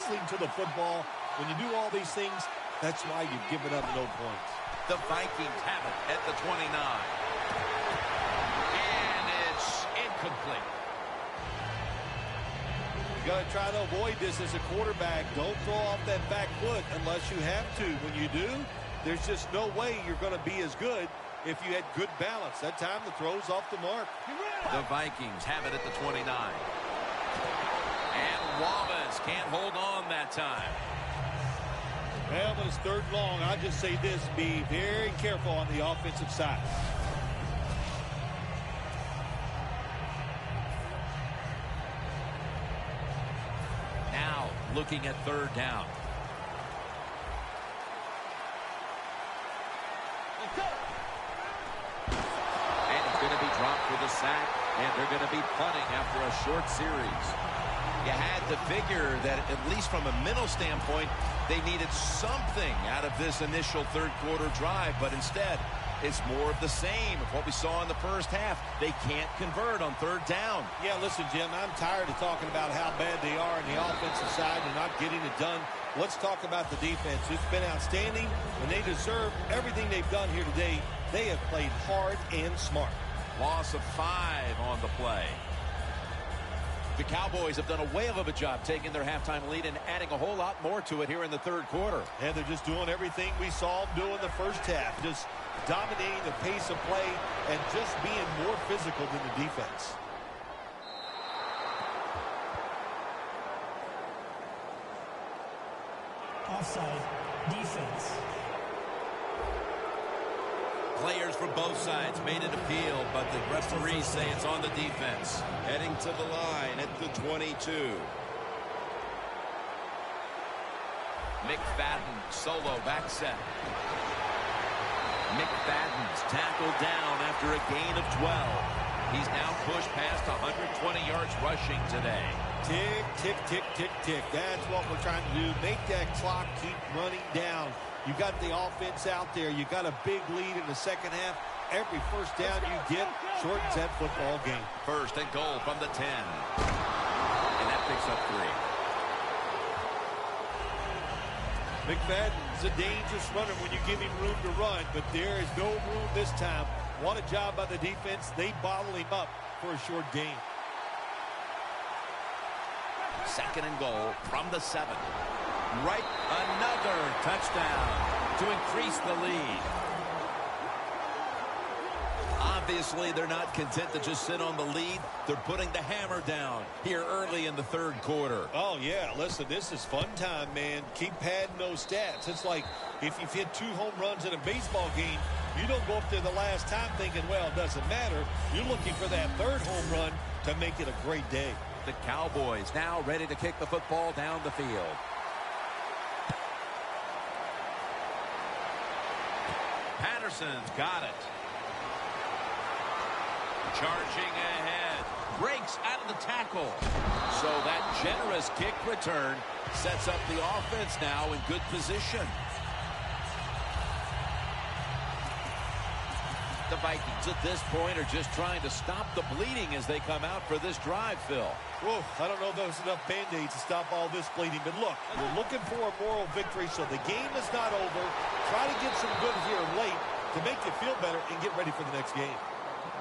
wrestling to the football. When you do all these things, that's why you've given up no points. The Vikings have it at the 29. And it's incomplete. You got to try to avoid this as a quarterback. Don't throw off that back foot unless you have to. When you do, there's just no way you're going to be as good if you had good balance. That time the throw's off the mark. The Vikings have it at the 29. And Wallace can't hold on that time. Well, when it's third and long, I'll just say this. Be very careful on the offensive side. Now looking at third down. And he's going to be dropped for the sack. And they're going to be punting after a short series. You had to figure that, at least from a mental standpoint, they needed something out of this initial third quarter drive, but instead it's more of the same of what we saw in the first half. They can't convert on third down. Yeah, listen, Jim, I'm tired of talking about how bad they are on the offensive side and not getting it done. Let's talk about the defense. It's been outstanding, and they deserve everything they've done here today. They have played hard and smart. Loss of 5 on the play. The Cowboys have done a whale of a job taking their halftime lead and adding a whole lot more to it here in the third quarter. And they're just doing everything we saw them do in the first half. Just dominating the pace of play and just being more physical than the defense. Offside, defense. Players from both sides made an appeal, but the referees say it's on the defense. Heading to the line at the 22. McFadden, solo back set. McFadden's tackled down after a gain of 12. He's now pushed past 120 yards rushing today. Tick, tick, tick, tick, tick. That's what we're trying to do. Make that clock keep running down. You got the offense out there. You got a big lead in the second half. Every first down you get shortens that football game. First and goal from the 10. And that picks up 3. McFadden's a dangerous runner when you give him room to run, but there is no room this time. What a job by the defense. They bottle him up for a short gain. Second and goal from the 7. Right, another touchdown to increase the lead. Obviously, they're not content to just sit on the lead. They're putting the hammer down here early in the third quarter. Oh, yeah. Listen, this is fun time, man. Keep padding those stats. It's like if you've hit 2 home runs in a baseball game, you don't go up there the last time thinking, well, it doesn't matter. You're looking for that third home run to make it a great day. The Cowboys now ready to kick the football down the field. Patterson's got it. Charging ahead. Breaks out of the tackle. So that generous kick return sets up the offense now in good position. The Vikings at this point are just trying to stop the bleeding as they come out for this drive, Phil. Whoa, I don't know if there's enough Band-Aids to stop all this bleeding, but look, we're looking for a moral victory, so the game is not over. Try to get some good here late to make you feel better and get ready for the next game.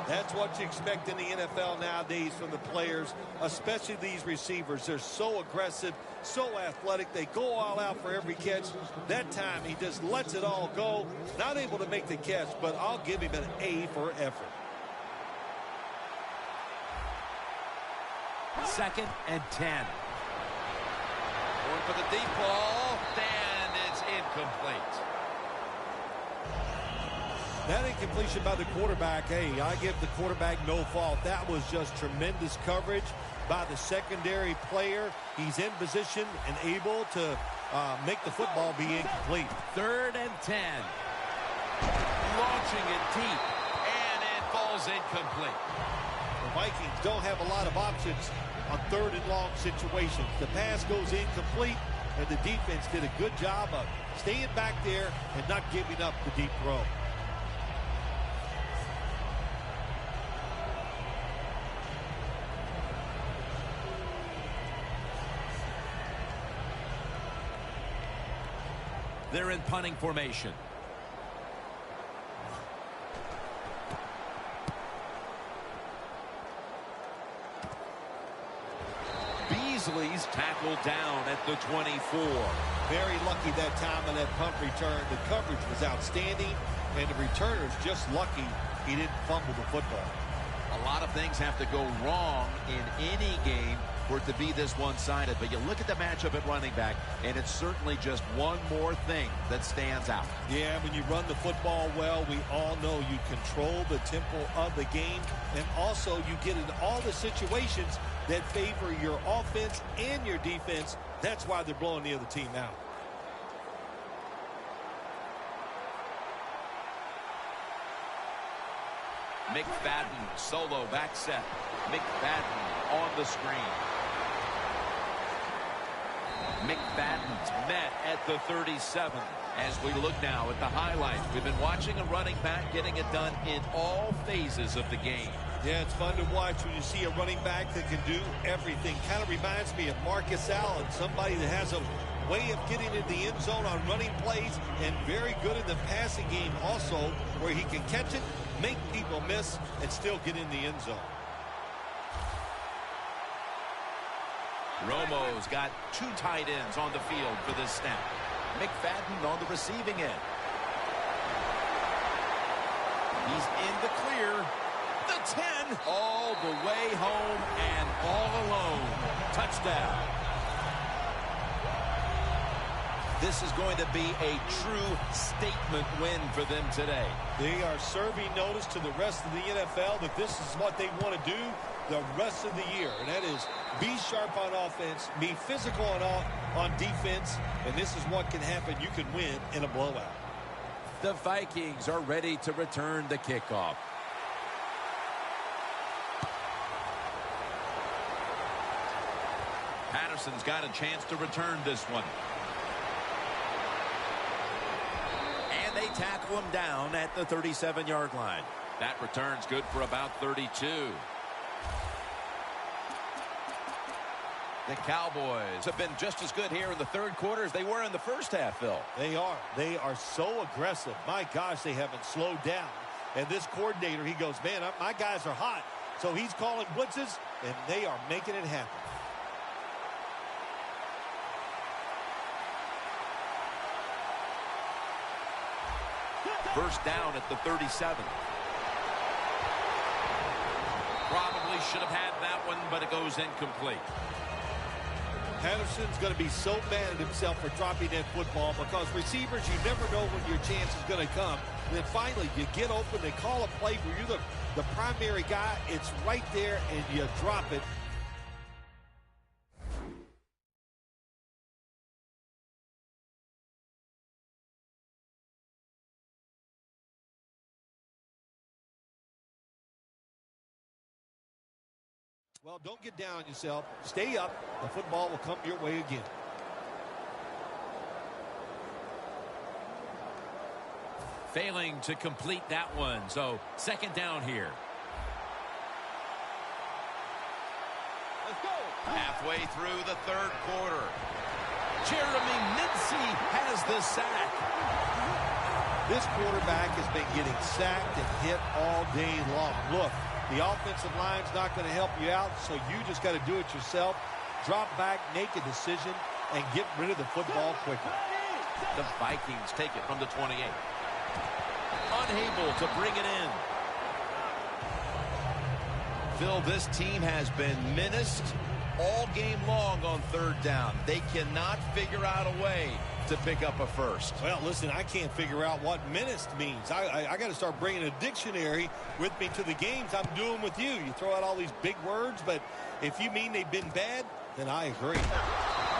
That's what you expect in the NFL nowadays from the players, especially these receivers. They're so aggressive, so athletic. They go all out for every catch. That time, he just lets it all go. Not able to make the catch, but I'll give him an A for effort. Second and 10. Going for the deep ball, and it's incomplete. That incompletion by the quarterback, hey, I give the quarterback no fault. That was just tremendous coverage by the secondary player. He's in position and able to make the football be incomplete. Third and 10. Launching it deep, and it falls incomplete. The Vikings don't have a lot of options on third and long situations. The pass goes incomplete, and the defense did a good job of staying back there and not giving up the deep throw. They're in punting formation. Beasley's tackled down at the 24. Very lucky that time on that punt return. The coverage was outstanding, and the returner's just lucky he didn't fumble the football. A lot of things have to go wrong in any game for it to be this one-sided. But you look at the matchup at running back, and it's certainly just one more thing that stands out. Yeah, when you run the football well, we all know you control the tempo of the game, and also you get into all the situations that favor your offense and your defense. That's why they're blowing the other team out. McFadden, solo back set. McFadden on the screen. McFadden's met at the 37. As we look now at the highlights, we've been watching a running back getting it done in all phases of the game. Yeah, it's fun to watch when you see a running back that can do everything. Kind of reminds me of Marcus Allen, somebody that has a way of getting into the end zone on running plays and very good in the passing game also, where he can catch it, make people miss, and still get in the end zone. Romo's got two tight ends on the field for this snap. McFadden on the receiving end. He's in the clear. The 10 all the way home and all alone. Touchdown. This is going to be a true statement win for them today. They are serving notice to the rest of the NFL that this is what they want to do the rest of the year, and that is be sharp on offense, be physical on defense, and this is what can happen. You can win in a blowout. The Vikings are ready to return the kickoff. Patterson's got a chance to return this one. And they tackle him down at the 37-yard line. That return's good for about 32. The Cowboys have been just as good here in the third quarter as they were in the first half, Phil. They are. They are so aggressive. My gosh, they haven't slowed down. And this coordinator, he goes, man, my guys are hot. So he's calling blitzes, and they are making it happen. First down at the 37. Probably should have had that one, but it goes incomplete. Patterson's going to be so mad at himself for dropping that football because receivers, you never know when your chance is going to come. And then finally, you get open, they call a play where you're the primary guy. It's right there, and you drop it. Well, don't get down on yourself. Stay up. The football will come your way again. Failing to complete that one. So, second down here. Let's go. Halfway through the third quarter. Jeremy Mincey has the sack. This quarterback has been getting sacked and hit all day long. Look. The offensive line's not going to help you out, so you just got to do it yourself. Drop back, make a decision, and get rid of the football quickly. The Vikings take it from the 28. Unable to bring it in. Phil, this team has been menaced all game long on third down. They cannot figure out a way to pick up a first. Well, listen, I can't figure out what menaced means. I got to start bringing a dictionary with me to the games I'm doing with you. You throw out all these big words, but if you mean they've been bad, then I agree.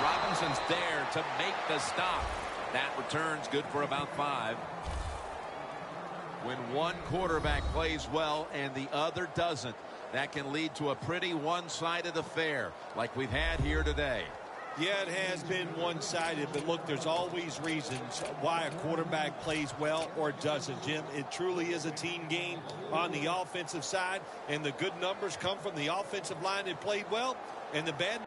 Robinson's there to make the stop. That return's good for about 5. When one quarterback plays well and the other doesn't, that can lead to a pretty one-sided affair like we've had here today. Yeah, it has been one-sided, but look, there's always reasons why a quarterback plays well or doesn't, Jim. It truly is a team game on the offensive side, and the good numbers come from the offensive line that played well, and the bad